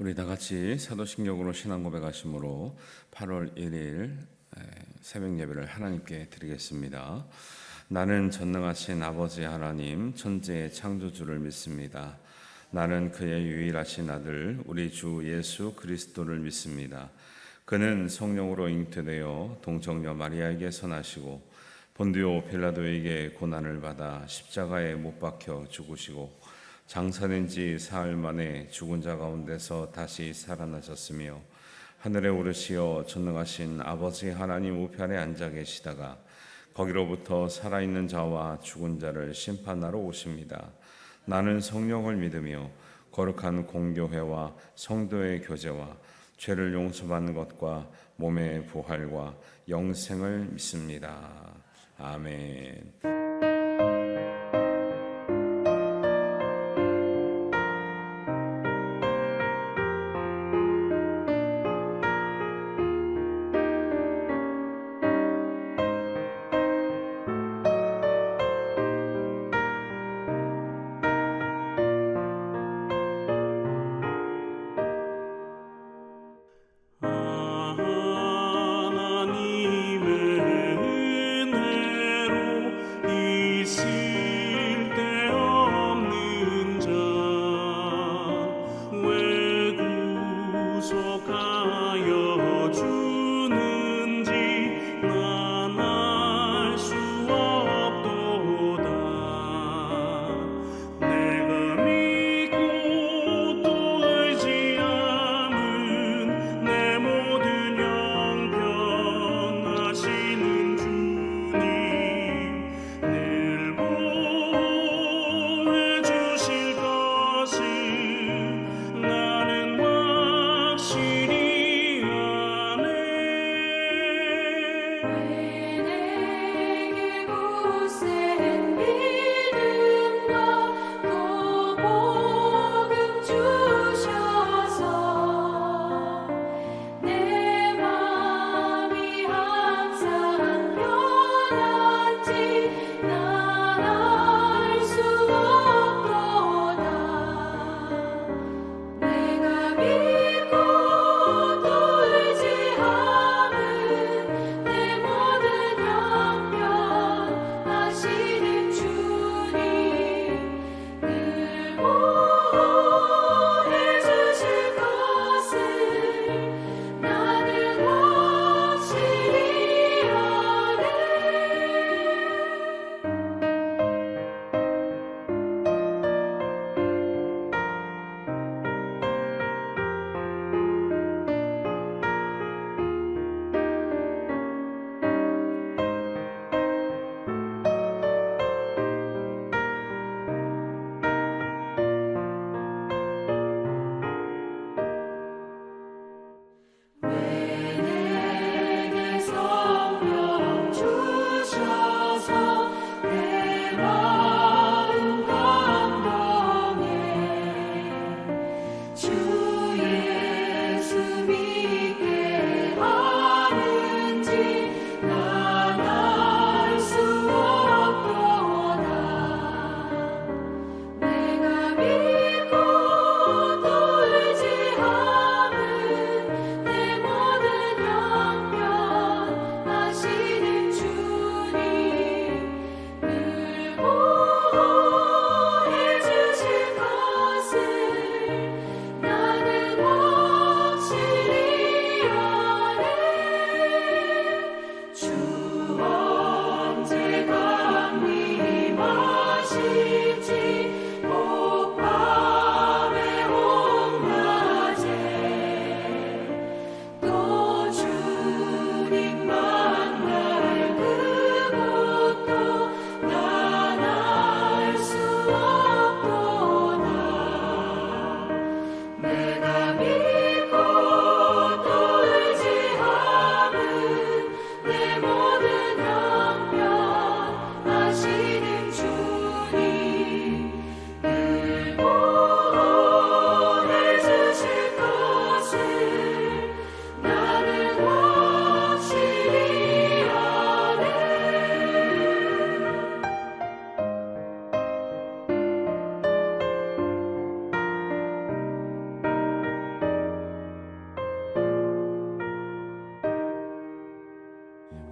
우리 다 같이 사도신경으로 신앙 고백하심으로 8월 1일 새벽 예배를 하나님께 드리겠습니다. 나는 전능하신 아버지 하나님 천지의 창조주를 믿습니다. 나는 그의 유일하신 아들 우리 주 예수 그리스도를 믿습니다. 그는 성령으로 잉태되어 동정녀 마리아에게서 나시고 본디오 빌라도에게 고난을 받아 십자가에 못 박혀 죽으시고 장사된 지 사흘 만에 죽은 자 가운데서 다시 살아나셨으며 하늘에 오르시어 전능하신 아버지 하나님 우편에 앉아 계시다가 거기로부터 살아있는 자와 죽은 자를 심판하러 오십니다. 나는 성령을 믿으며 거룩한 공교회와 성도의 교제와 죄를 용서받는 것과 몸의 부활과 영생을 믿습니다. 아멘. 하나님의 은혜로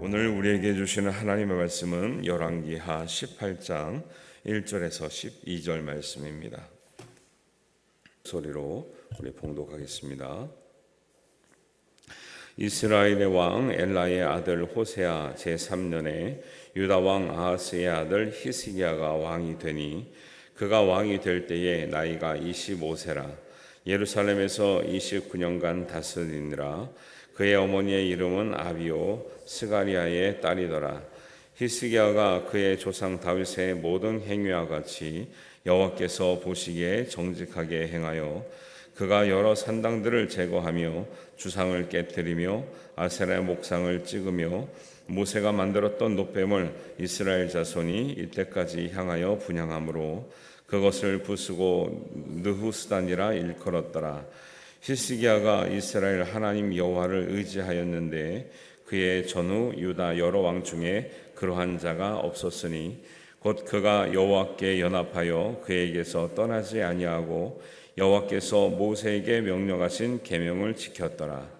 오늘 우리에게 주시는 하나님의 말씀은 열왕기하 18장 1절에서 12절 말씀입니다. 소리로 우리 봉독하겠습니다. 이스라엘의 왕 엘라의 아들 호세아 제3년에 유다 왕 아하스의 아들 히스기야가 왕이 되니 그가 왕이 될 때에 나이가 25세라. 예루살렘에서 29년간 다스리니라. 그의 어머니의 이름은 아비오 스가리아의 딸이더라. 히스기야가 그의 조상 다윗의 모든 행위와 같이 여호와께서 보시기에 정직하게 행하여 그가 여러 산당들을 제거하며 주상을 깨뜨리며 아세라의 목상을 찍으며 모세가 만들었던 놋뱀을 이스라엘 자손이 이때까지 향하여 분향함으로 그것을 부수고 느후스단이라 일컬었더라. 히스기야가 이스라엘 하나님 여호와를 의지하였는데 그의 전후 유다 여러 왕 중에 그러한 자가 없었으니 곧 그가 여호와께 연합하여 그에게서 떠나지 아니하고 여호와께서 모세에게 명령하신 계명을 지켰더라.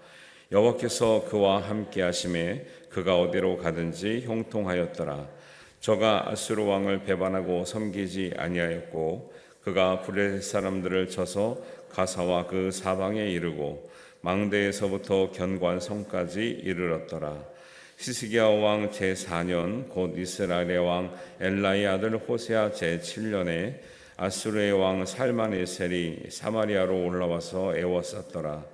여호와께서 그와 함께 하심에 그가 어디로 가든지 형통하였더라. 저가 아수르 왕을 배반하고 섬기지 아니하였고 그가 블레셋 사람들을 쳐서 가사와 그 사방에 이르고 망대에서부터 견고한 성까지 이르렀더라. 히스기야 왕 제4년 곧 이스라엘의 왕 엘라의 아들 호세아 제7년에 아수르의 왕 살마네셀이 사마리아로 올라와서 애워쌌더라.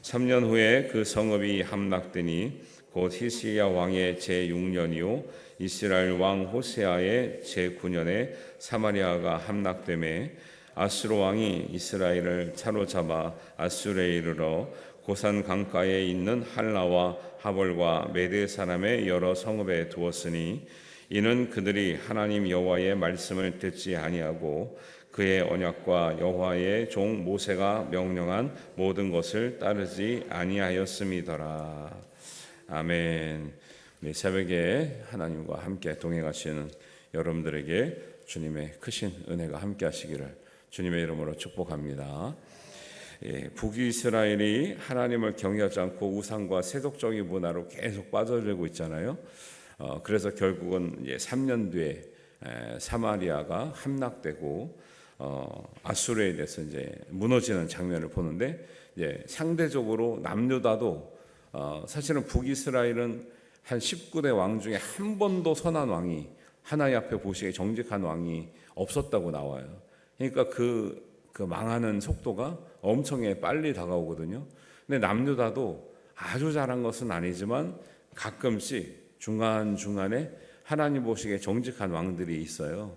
3년 후에 그 성읍이 함락되니 곧 히스기야 왕의 제6년이요 이스라엘 왕 호세아의 제9년에 사마리아가 함락되매 아수르 왕이 이스라엘을 사로잡아 아수르에 이르러 고산 강가에 있는 할라와 하볼과 메대 사람의 여러 성읍에 두었으니 이는 그들이 하나님 여호와의 말씀을 듣지 아니하고 그의 언약과 여호와의 종 모세가 명령한 모든 것을 따르지 아니하였음이더라. 아멘. 네, 새벽에 하나님과 함께 동행하시는 여러분들에게 주님의 크신 은혜가 함께 하시기를 주님의 이름으로 축복합니다. 북이스라엘이 하나님을 경외하지 않고 우상과 세속적인 문화로 계속 빠져들고 있잖아요. 그래서 결국은 이제 3년 뒤에 사마리아가 함락되고 아수르에 대해서 이제 무너지는 장면을 보는데 이제 상대적으로 남유다도 사실은 북이스라엘은 한 19대 왕 중에 한 번도 선한 왕이 하나님 앞에 보시기에 정직한 왕이 없었다고 나와요. 그러니까 그 망하는 속도가 엄청나게 빨리 다가오거든요. 근데 남유다도 아주 잘한 것은 아니지만 가끔씩 중간중간에 하나님 보시기에 정직한 왕들이 있어요.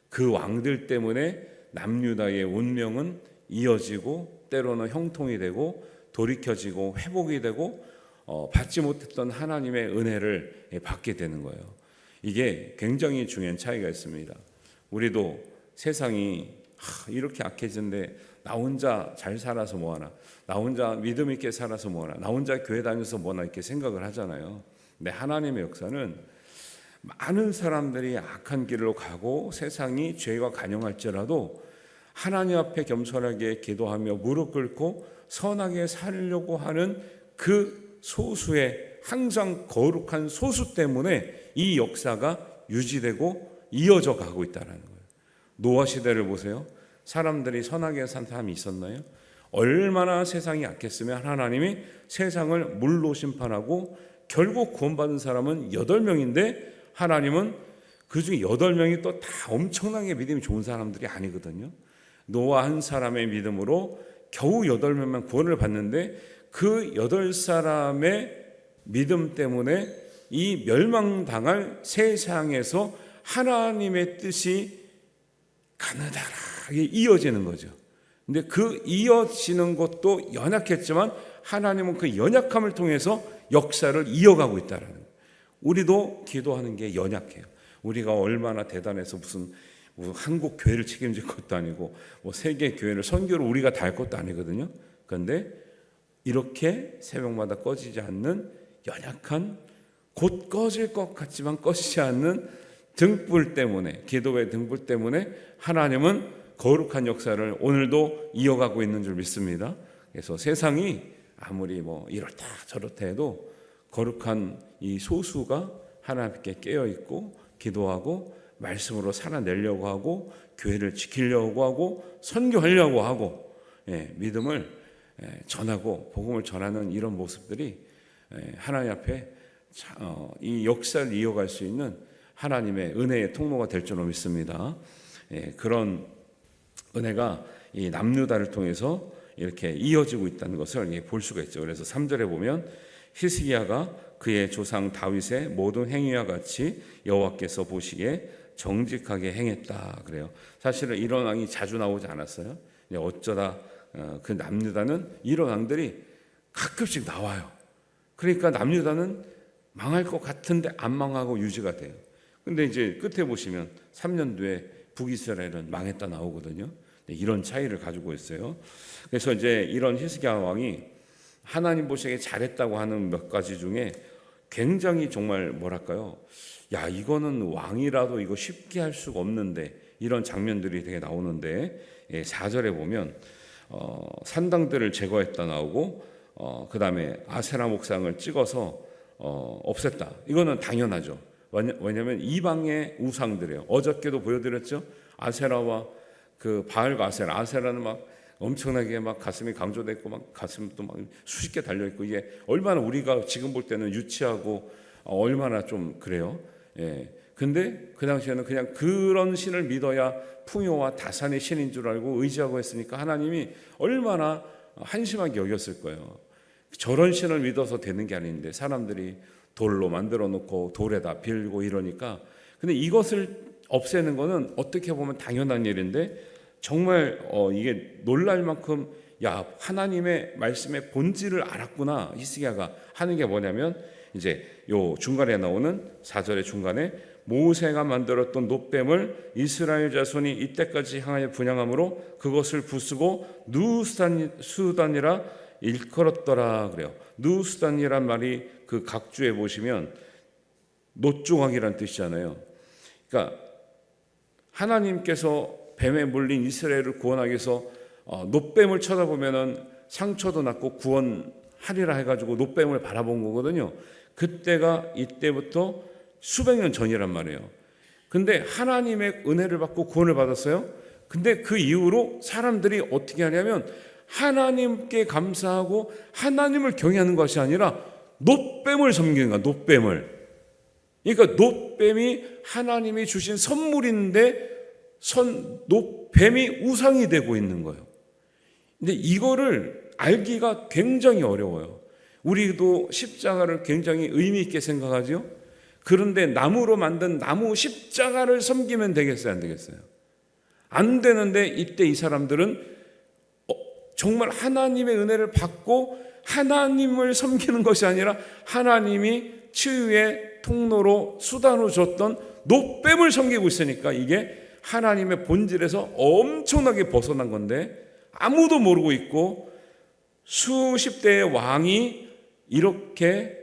그 왕들 때문에 남유다의 운명은 이어지고 때로는 형통이 되고 돌이켜지고 회복이 되고 받지 못했던 하나님의 은혜를 받게 되는 거예요. 이게 굉장히 중요한 차이가 있습니다. 우리도 세상이 이렇게 악해진데 나 혼자 잘 살아서 뭐하나, 나 혼자 믿음 있게 살아서 뭐하나, 나 혼자 교회 다녀서 뭐하나 이렇게 생각을 하잖아요. 근데 하나님의 역사는 많은 사람들이 악한 길로 가고 세상이 죄가 간영할지라도 하나님 앞에 겸손하게 기도하며 무릎 꿇고 선하게 살려고 하는 그 소수의 항상 거룩한 소수 때문에 이 역사가 유지되고 이어져 가고 있다는 거예요. 노아 시대를 보세요. 사람들이 선하게 산 사람이 있었나요? 얼마나 세상이 악했으면 하나님이 세상을 물로 심판하고 결국 구원받은 사람은 8명인데 하나님은 그 중에 8명이 또 다 엄청나게 믿음이 좋은 사람들이 아니거든요. 노아 한 사람의 믿음으로 겨우 8명만 구원을 받는데 그 8사람의 믿음 때문에 이 멸망당할 세상에서 하나님의 뜻이 가느다랗게 이어지는 거죠. 근데 그 이어지는 것도 연약했지만 하나님은 그 연약함을 통해서 역사를 이어가고 있다는 거예요. 우리도 기도하는 게 연약해요. 우리가 얼마나 대단해서 무슨 한국 교회를 책임질 것도 아니고 세계 교회를 선교를 우리가 다 할 것도 아니거든요. 그런데 이렇게 새벽마다 꺼지지 않는 연약한 곧 꺼질 것 같지만 꺼지지 않는 등불 때문에, 기도의 등불 때문에 하나님은 거룩한 역사를 오늘도 이어가고 있는 줄 믿습니다. 그래서 세상이 아무리 이렇다 저렇다 해도 거룩한 이 소수가 하나님께 깨어 있고 기도하고 말씀으로 살아내려고 하고 교회를 지키려고 하고 선교하려고 하고 믿음을 전하고 복음을 전하는 이런 모습들이 하나님 앞에 이 역사를 이어갈 수 있는 하나님의 은혜의 통로가 될 줄로 믿습니다. 그런 은혜가 이 남유다를 통해서 이렇게 이어지고 있다는 것을 볼 수가 있죠. 그래서 3절에 보면 히스기야가 그의 조상 다윗의 모든 행위와 같이 여호와께서 보시기에 정직하게 행했다 그래요. 사실은 이런 왕이 자주 나오지 않았어요. 어쩌다 그 남유다는 이런 왕들이 가끔씩 나와요. 그러니까 남유다는 망할 것 같은데 안 망하고 유지가 돼요. 근데 이제 끝에 보시면 3년 뒤에 북이스라엘은 망했다 나오거든요. 이런 차이를 가지고 있어요. 그래서 이제 이런 히스기야 왕이 하나님 보시기에 잘했다고 하는 몇 가지 중에 굉장히 정말 뭐랄까요? 야, 이거는 왕이라도 이거 쉽게 할 수가 없는데 이런 장면들이 되게 나오는데 4절에 보면 산당들을 제거했다 나오고 그 다음에 아세라 목상을 찍어서 없앴다. 이거는 당연하죠. 왜냐하면 이방의 우상들이에요. 어저께도 보여드렸죠. 아세라와 그 바알과 아세라는 막 엄청나게 막 가슴이 강조돼 있고 막 가슴도 막 수십 개 달려 있고 이게 얼마나 우리가 지금 볼 때는 유치하고 얼마나 좀 그래요. 근데 그 당시에는 그냥 그런 신을 믿어야 풍요와 다산의 신인 줄 알고 의지하고 했으니까 하나님이 얼마나 한심하게 여겼을 거예요. 저런 신을 믿어서 되는 게 아닌데 사람들이 돌로 만들어 놓고 돌에다 빌고 이러니까 근데 이것을 없애는 거는 어떻게 보면 당연한 일인데 정말 이게 놀랄 만큼 야 하나님의 말씀의 본질을 알았구나 히스기야가 하는 게 뭐냐면 이제 요 중간에 나오는 4절의 중간에 모세가 만들었던 놋뱀을 이스라엘 자손이 이때까지 향하여 분향함으로 그것을 부수고 누수단이라 일컬었더라 그래요. 누수단이란 말이 그 각주에 보시면 노종학이라는 뜻이잖아요. 그러니까 하나님께서 뱀에 물린 이스라엘을 구원하기 위해서 놋뱀을 쳐다보면은 상처도 낫고 구원하리라 해가지고 놋뱀을 바라본 거거든요. 그때가 이때부터 수백 년 전이란 말이에요. 근데 하나님의 은혜를 받고 구원을 받았어요. 근데 그 이후로 사람들이 어떻게 하냐면 하나님께 감사하고 하나님을 경외하는 것이 아니라 놋뱀을 섬기는 거야. 놋뱀을. 그러니까 놋뱀이 하나님이 주신 선물인데 놋뱀이 우상이 되고 있는 거예요. 근데 이거를 알기가 굉장히 어려워요. 우리도 십자가를 굉장히 의미 있게 생각하죠. 그런데 나무로 만든 나무 십자가를 섬기면 되겠어요? 안 되겠어요? 안 되는데 이때 이 사람들은 정말 하나님의 은혜를 받고 하나님을 섬기는 것이 아니라 하나님이 치유의 통로로 수단으로 줬던 놋뱀을 섬기고 있으니까 이게 하나님의 본질에서 엄청나게 벗어난 건데 아무도 모르고 있고 수십 대의 왕이 이렇게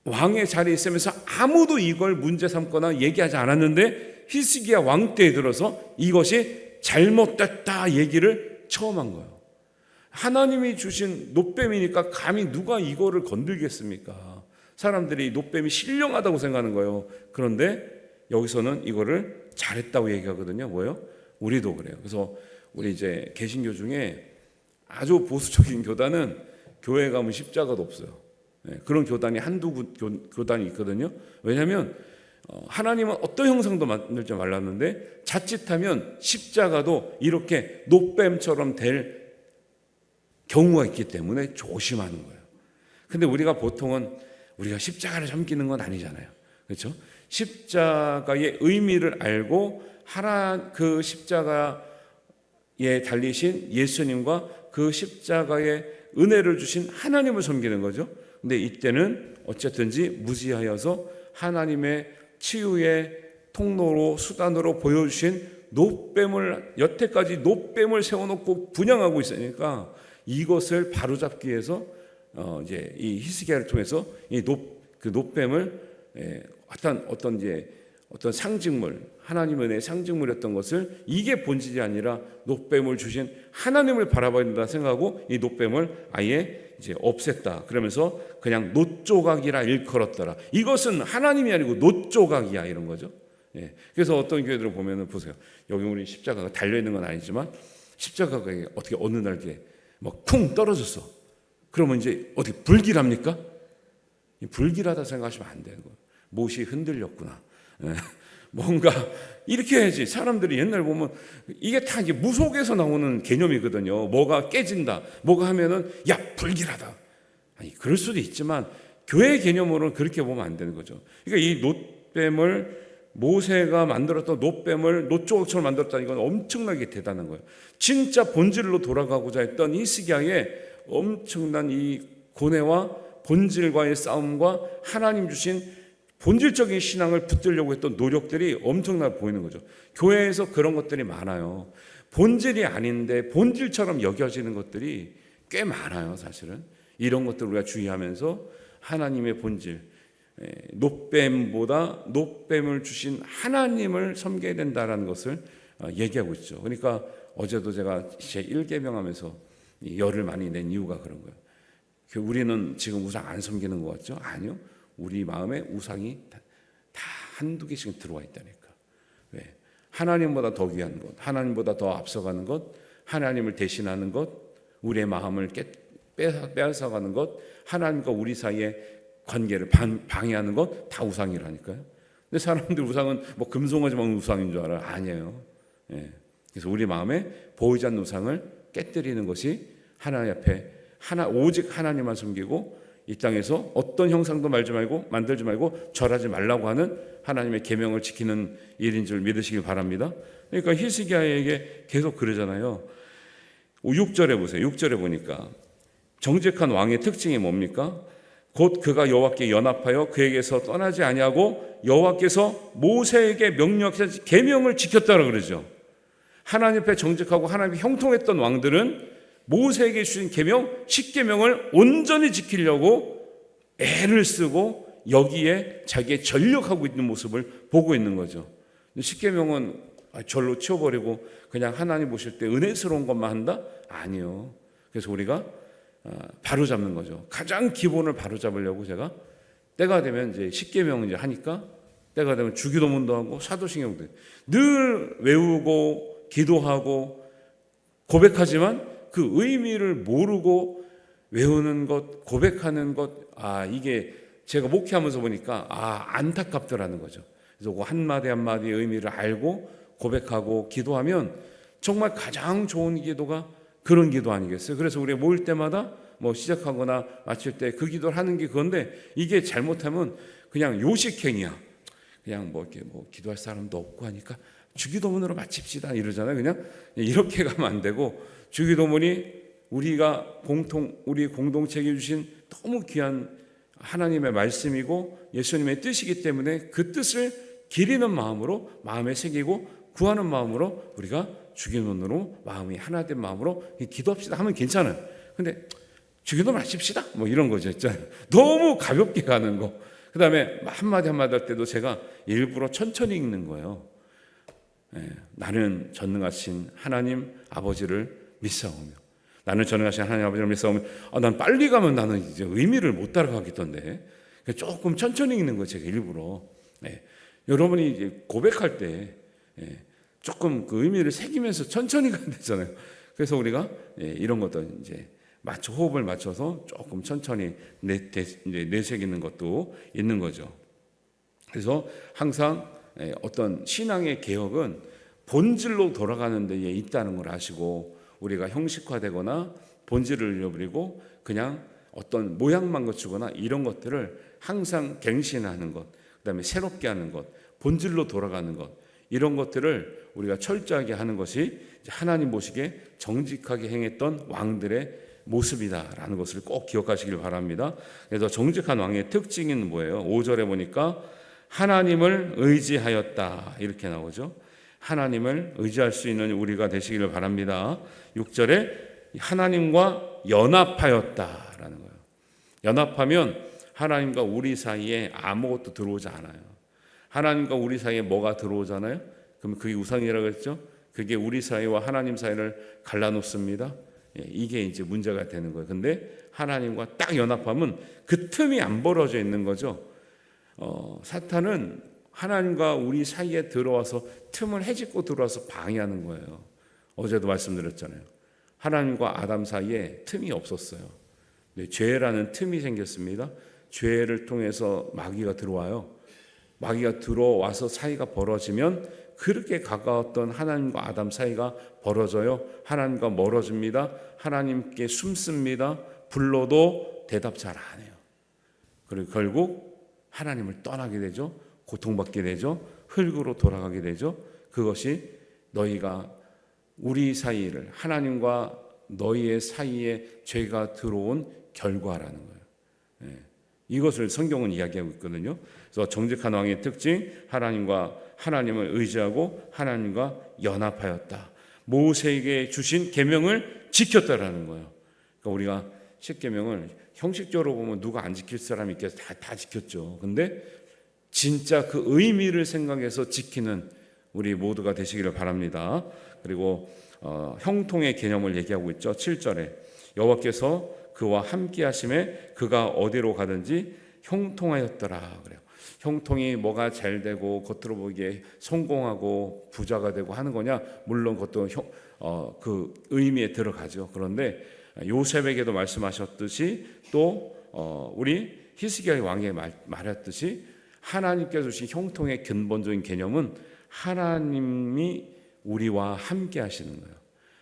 왕의 자리에 있으면서 아무도 이걸 문제 삼거나 얘기하지 않았는데 히스기야 왕 때에 들어서 이것이 잘못됐다 얘기를 처음 한 거예요. 하나님이 주신 놋뱀이니까 감히 누가 이거를 건들겠습니까? 사람들이 놋뱀이 신령하다고 생각하는 거예요. 그런데 여기서는 이거를 잘했다고 얘기하거든요. 뭐예요? 우리도 그래요. 그래서 우리 이제 개신교 중에 아주 보수적인 교단은 교회 가면 십자가도 없어요. 그런 교단이 한두 교단이 있거든요. 왜냐하면 하나님은 어떤 형상도 만들지 말랐는데 자칫하면 십자가도 이렇게 놋뱀처럼 될 경우가 있기 때문에 조심하는 거예요. 근데 우리가 보통은 우리가 십자가를 섬기는 건 아니잖아요. 그렇죠? 십자가의 의미를 알고 그 십자가에 달리신 예수님과 그 십자가의 은혜를 주신 하나님을 섬기는 거죠. 근데 이때는 어쨌든지 무지하여서 하나님의 치유의 통로로 수단으로 보여주신 놋뱀을 여태까지 놋뱀을 세워놓고 분향하고 있으니까 이것을 바로잡기 위해서 이제 이 히스기야를 통해서 그 놋뱀을 어떤 이제 어떤 상징물, 하나님의 은혜의 상징물이었던 것을 이게 본질이 아니라 놋뱀을 주신 하나님을 바라봐야 된다 생각하고 이 놋뱀을 아예 이제 없앴다. 그러면서 그냥 놋조각이라 일컬었더라. 이것은 하나님이 아니고 놋조각이야 이런 거죠. 예. 그래서 어떤 교회들을 보면은 보세요. 여기 우리 십자가가 달려 있는 건 아니지만 십자가가 어떻게 어느 날 이렇게 막 쿵 떨어졌어. 그러면 이제 어떻게 불길합니까? 불길하다 생각하시면 안 되는 거예요. 못이 흔들렸구나. 뭔가 이렇게 해야지. 사람들이 옛날 보면 이게 다 이제 무속에서 나오는 개념이거든요. 뭐가 깨진다, 뭐가 하면은 야 불길하다. 아니 그럴 수도 있지만 교회 개념으로는 그렇게 보면 안 되는 거죠. 그러니까 이 놋뱀을 모세가 만들었던 놋뱀을 놋조각처럼 만들었다는 건 엄청나게 대단한 거예요. 진짜 본질로 돌아가고자 했던 히스기야의 엄청난 이 고뇌와 본질과의 싸움과 하나님 주신 본질적인 신앙을 붙들려고 했던 노력들이 엄청나게 보이는 거죠. 교회에서 그런 것들이 많아요. 본질이 아닌데 본질처럼 여겨지는 것들이 꽤 많아요. 사실은 이런 것들 우리가 주의하면서 하나님의 본질, 놋뱀보다 놋뱀을 주신 하나님을 섬겨야 된다라는 것을 얘기하고 있죠. 그러니까 어제도 제가 제 1계명하면서 열을 많이 낸 이유가 그런 거예요. 우리는 지금 우상 안 섬기는 것 같죠? 아니요. 우리 마음에 우상이 다 한두 개씩 들어와 있다니까. 왜? 하나님보다 더 귀한 것, 하나님보다 더 앞서가는 것, 하나님을 대신하는 것, 우리의 마음을 빼앗아가는 것, 하나님과 우리 사이의 관계를 방해하는 것 다 우상이라니까요. 근데 사람들 우상은 뭐 금송아지만 우상인 줄 알아요. 아니에요. 예. 그래서 우리 마음에 보이지 않는 우상을 깨뜨리는 것이 하나님 앞에 오직 하나님만 섬기고 이 땅에서 어떤 형상도 만들지 말고 절하지 말라고 하는 하나님의 계명을 지키는 일인 줄 믿으시길 바랍니다. 그러니까 히스기야에게 계속 그러잖아요. 6절에 보세요. 6절에 보니까 정직한 왕의 특징이 뭡니까? 곧 그가 여호와께 연합하여 그에게서 떠나지 아니하고 여호와께서 모세에게 명령하신 계명을 지켰다고 그러죠. 하나님 앞에 정직하고 하나님이 형통했던 왕들은 모세에게 주신 계명, 10계명을 온전히 지키려고 애를 쓰고 여기에 자기의 전력하고 있는 모습을 보고 있는 거죠. 10계명은 절로 치워버리고 그냥 하나님 보실 때 은혜스러운 것만 한다? 아니요. 그래서 우리가 바로 잡는 거죠. 가장 기본을 바로 잡으려고 제가 때가 되면 이제 10계명 이제 하니까 때가 되면 주기도문도 하고 사도신경도 늘 외우고 기도하고 고백하지만 그 의미를 모르고 외우는 것, 고백하는 것, 이게 제가 목회하면서 보니까 안타깝더라는 거죠. 그래서 그 한마디 한마디의 의미를 알고 고백하고 기도하면 정말 가장 좋은 기도가 그런 기도 아니겠어요? 그래서 우리가 모일 때마다 뭐 시작하거나 마칠 때 그 기도를 하는 게 그건데 이게 잘못하면 그냥 요식행위야. 그냥 뭐 이렇게 뭐 기도할 사람도 없고 하니까 주기도문으로 마칩시다 이러잖아요. 그냥 이렇게 가면 안 되고 주기도문이 우리가 우리 공동체에 주신 너무 귀한 하나님의 말씀이고 예수님의 뜻이기 때문에 그 뜻을 기리는 마음으로 마음에 새기고 구하는 마음으로 우리가 주기도문으로 마음이 하나 된 마음으로 기도합시다 하면 괜찮아요. 근데 주기도문 하십시다 뭐 이런 거죠. 있잖아요. 너무 가볍게 가는 거. 그 다음에 한마디 한마디 할 때도 제가 일부러 천천히 읽는 거예요. 나는 전능하신 하나님 아버지를 믿사오며 나는 전능하신 하나님 아버지를 믿사오며 난 빨리 가면 나는 이제 의미를 못 따라가겠던데 조금 천천히 읽는 거예요. 제가 일부러. 여러분이 이제 고백할 때 조금 그 의미를 새기면서 천천히 가야 되잖아요. 그래서 우리가 이런 것도 이제 호흡을 맞춰서 조금 천천히 내새기는 것도 있는 거죠. 그래서 항상 어떤 신앙의 개혁은 본질로 돌아가는 데에 있다는 걸 아시고 우리가 형식화되거나 본질을 잃어버리고 그냥 어떤 모양만 갖추거나 이런 것들을 항상 갱신하는 것, 그다음에 새롭게 하는 것, 본질로 돌아가는 것 이런 것들을 우리가 철저하게 하는 것이 하나님 보시기에 정직하게 행했던 왕들의 모습이다라는 것을 꼭 기억하시길 바랍니다. 그래서 정직한 왕의 특징은 뭐예요? 5절에 보니까 하나님을 의지하였다 이렇게 나오죠. 하나님을 의지할 수 있는 우리가 되시기를 바랍니다. 6절에 하나님과 연합하였다라는 거예요. 연합하면 하나님과 우리 사이에 아무것도 들어오지 않아요. 하나님과 우리 사이에 뭐가 들어오잖아요. 그럼 그게 우상이라고 했죠. 그게 우리 사이와 하나님 사이를 갈라놓습니다. 이게 이제 문제가 되는 거예요. 근데 하나님과 딱 연합하면 그 틈이 안 벌어져 있는 거죠. 사탄은 하나님과 우리 사이에 들어와서 틈을 헤집고 들어와서 방해하는 거예요. 어제도 말씀드렸잖아요. 하나님과 아담 사이에 틈이 없었어요. 네, 죄라는 틈이 생겼습니다. 죄를 통해서 마귀가 들어와요. 마귀가 들어와서 사이가 벌어지면 그렇게 가까웠던 하나님과 아담 사이가 벌어져요. 하나님과 멀어집니다. 하나님께 숨습니다. 불러도 대답 잘 안 해요. 그리고 결국 하나님을 떠나게 되죠. 고통받게 되죠. 흙으로 돌아가게 되죠. 그것이 너희가 우리 사이를, 하나님과 너희의 사이에 죄가 들어온 결과라는 거예요. 이것을 성경은 이야기하고 있거든요. 그래서 정직한 왕의 특징, 하나님을 의지하고 하나님과 연합하였다. 모세에게 주신 계명을 지켰다라는 거예요. 그러니까 우리가 십계명을 형식적으로 보면 누가 안 지킬 사람이 있겠어? 다 지켰죠. 근데 진짜 그 의미를 생각해서 지키는 우리 모두가 되시기를 바랍니다. 그리고 형통의 개념을 얘기하고 있죠. 7절에 여호와께서 그와 함께 하심에 그가 어디로 가든지 형통하였더라 그래요. 형통이 뭐가 잘 되고 겉으로 보기에 성공하고 부자가 되고 하는 거냐? 물론 그것도 그 의미에 들어가죠. 그런데 요셉에게도 말씀하셨듯이 또 우리 히스기야 왕에 말했듯이 하나님께서 주신 형통의 근본적인 개념은 하나님이 우리와 함께 하시는 거예요.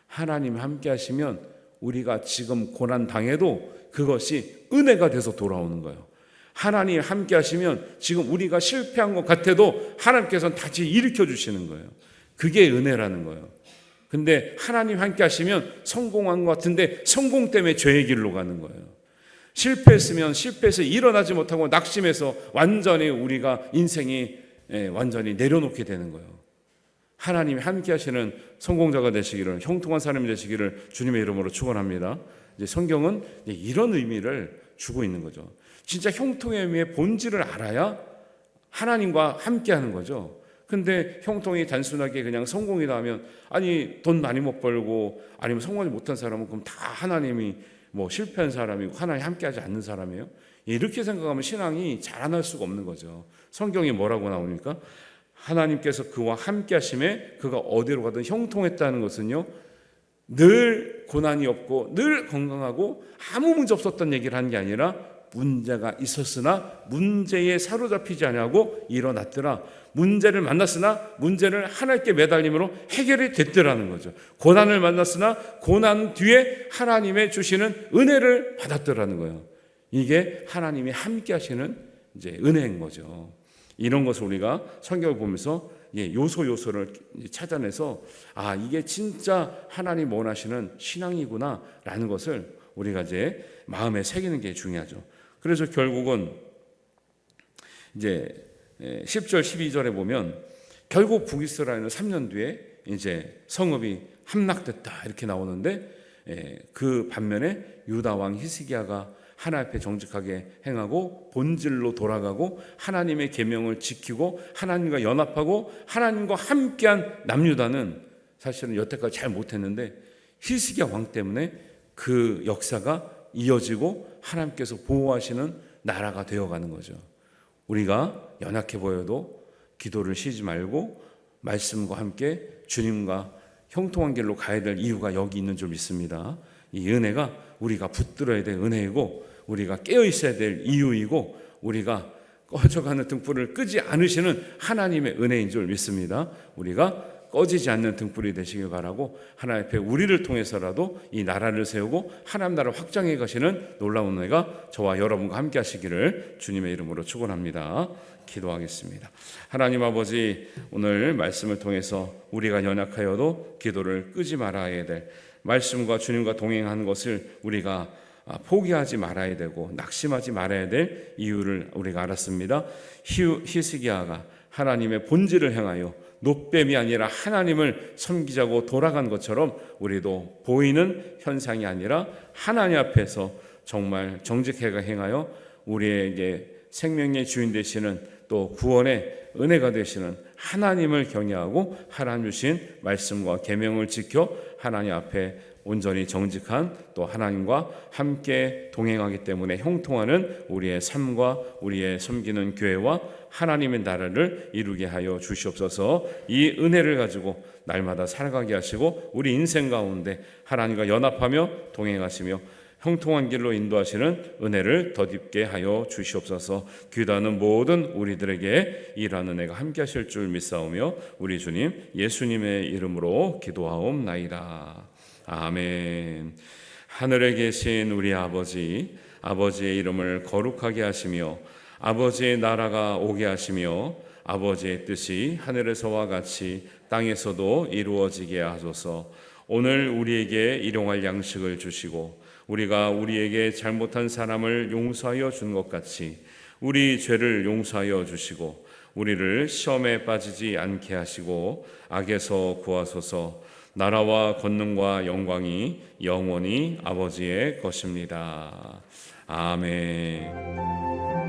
하나님이 함께 하시면 우리가 지금 고난 당해도 그것이 은혜가 돼서 돌아오는 거예요. 하나님이 함께 하시면 지금 우리가 실패한 것 같아도 하나님께서는 다시 일으켜 주시는 거예요. 그게 은혜라는 거예요. 근데 하나님 함께 하시면 성공한 것 같은데 성공 때문에 죄의 길로 가는 거예요. 실패했으면 실패해서 일어나지 못하고 낙심해서 완전히 우리가 인생이 완전히 내려놓게 되는 거예요. 하나님이 함께 하시는 성공자가 되시기를, 형통한 사람이 되시기를 주님의 이름으로 축원합니다. 이제 성경은 이런 의미를 주고 있는 거죠. 진짜 형통의 의미의 본질을 알아야 하나님과 함께 하는 거죠. 근데 형통이 단순하게 그냥 성공이다 하면, 아니 돈 많이 못 벌고 아니면 성공하지 못한 사람은 그럼 다 하나님이 뭐 실패한 사람이고 하나님 함께 하지 않는 사람이에요? 이렇게 생각하면 신앙이 자라날 수가 없는 거죠. 성경이 뭐라고 나옵니까? 하나님께서 그와 함께 하심에 그가 어디로 가든 형통했다는 것은요, 늘 고난이 없고 늘 건강하고 아무 문제 없었던 얘기를 하는 게 아니라 문제가 있었으나 문제에 사로잡히지 아니하고 일어났더라. 문제를 만났으나 문제를 하나님께 매달림으로 해결이 됐더라는 거죠. 고난을 만났으나 고난 뒤에 하나님의 주시는 은혜를 받았더라는 거예요. 이게 하나님이 함께 하시는 이제 은혜인 거죠. 이런 것을 우리가 성경을 보면서 요소를 찾아내서 이게 진짜 하나님 원하시는 신앙이구나라는 것을 우리가 이제 마음에 새기는 게 중요하죠. 그래서 결국은 이제 10절 12절에 보면 결국 북이스라엘은 3년 뒤에 이제 성읍이 함락됐다 이렇게 나오는데, 그 반면에 유다 왕 히스기야가 하나님 앞에 정직하게 행하고 본질로 돌아가고 하나님의 계명을 지키고 하나님과 연합하고 하나님과 함께한 남유다는 사실은 여태까지 잘 못했는데 히스기야 왕 때문에 그 역사가 이어지고 하나님께서 보호하시는 나라가 되어가는 거죠. 우리가 연약해 보여도 기도를 쉬지 말고 말씀과 함께 주님과 형통한 길로 가야 될 이유가 여기 있는 줄 믿습니다. 이 은혜가 우리가 붙들어야 될 은혜이고 우리가 깨어 있어야 될 이유이고 우리가 꺼져가는 등불을 끄지 않으시는 하나님의 은혜인 줄 믿습니다. 우리가 꺼지지 않는 등불이 되시길 바라고 하나님 앞에 우리를 통해서라도 이 나라를 세우고 하나님 나라를 확장해 가시는 놀라운 은혜가 저와 여러분과 함께 하시기를 주님의 이름으로 축원합니다. 기도하겠습니다. 하나님 아버지, 오늘 말씀을 통해서 우리가 연약하여도 기도를 끄지 말아야 될, 말씀과 주님과 동행하는 것을 우리가 포기하지 말아야 되고 낙심하지 말아야 될 이유를 우리가 알았습니다. 히스기야가 하나님의 본질을 행하여 노뱀이 아니라 하나님을 섬기자고 돌아간 것처럼 우리도 보이는 현상이 아니라 하나님 앞에서 정말 정직하게 행하여 우리에게 생명의 주인 되시는 또 또 구원의 은혜가 되시는 하나님을 경외하고 하나님 주신 말씀과 계명을 지켜 하나님 앞에 온전히 정직한 또 하나님과 함께 동행하기 때문에 형통하는 우리의 삶과 우리의 섬기는 교회와 하나님의 나라를 이루게 하여 주시옵소서. 이 은혜를 가지고 날마다 살아가게 하시고 우리 인생 가운데 하나님과 연합하며 동행하시며 형통한 길로 인도하시는 은혜를 덧입게 하여 주시옵소서. 귀다는 모든 우리들에게 이러한 은혜가 함께 하실 줄 믿사오며 우리 주님 예수님의 이름으로 기도하옵나이다. 아멘. 하늘에 계신 우리 아버지, 아버지의 이름을 거룩하게 하시며 아버지의 나라가 오게 하시며 아버지의 뜻이 하늘에서와 같이 땅에서도 이루어지게 하소서. 오늘 우리에게 일용할 양식을 주시고 우리가 우리에게 잘못한 사람을 용서하여 준 것 같이 우리 죄를 용서하여 주시고 우리를 시험에 빠지지 않게 하시고 악에서 구하소서. 나라와 권능과 영광이 영원히 아버지의 것입니다. 아멘.